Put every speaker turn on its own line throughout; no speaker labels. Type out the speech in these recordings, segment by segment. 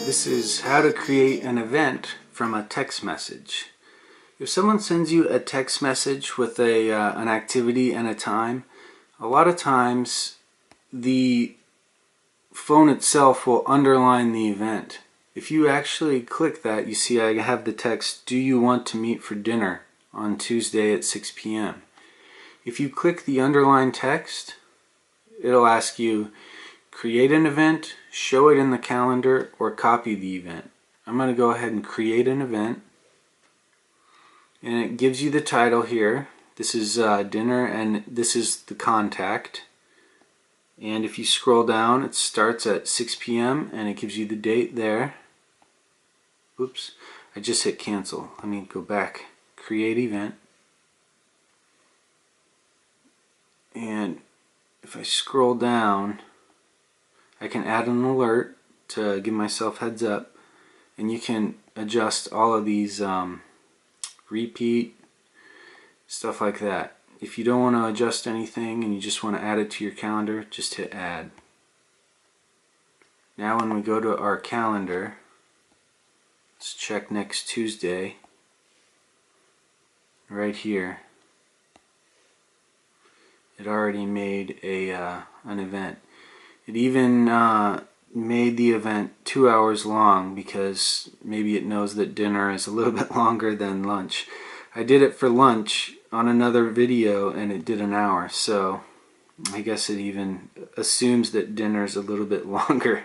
This is how to create an event from a text message. If someone sends you a text message with an activity and a time, a lot of times the phone itself will underline the event. If you actually click that, you see I have the text, "Do you want to meet for dinner on Tuesday at 6 p.m.?" If you click the underlined text, it'll ask you, create an event, show it in the calendar, or copy the event. I'm going to go ahead and create an event. And it gives you the title here. This is dinner, and this is the contact. And if you scroll down, it starts at 6 p.m. and it gives you the date there. Oops, I just hit cancel. Let me go back. Create event. And if I scroll down, I can add an alert to give myself heads up, and you can adjust all of these repeat, stuff like that. If you don't want to adjust anything and you just want to add it to your calendar, just hit add. Now when we go to our calendar, let's check next Tuesday. Right here, it already made an event. It even made the event 2 hours long because maybe it knows that dinner is a little bit longer than lunch. I did it for lunch on another video and it did an hour, so I guess it even assumes that dinner is a little bit longer.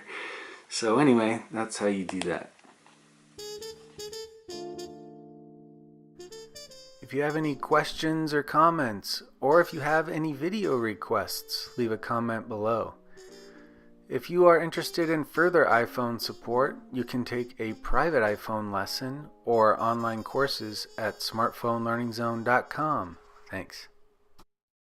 So anyway, that's how you do that. If you have any questions or comments, or if you have any video requests, leave a comment below. If you are interested in further iPhone support, you can take a private iPhone lesson or online courses at smartphonelearningzone.com. Thanks.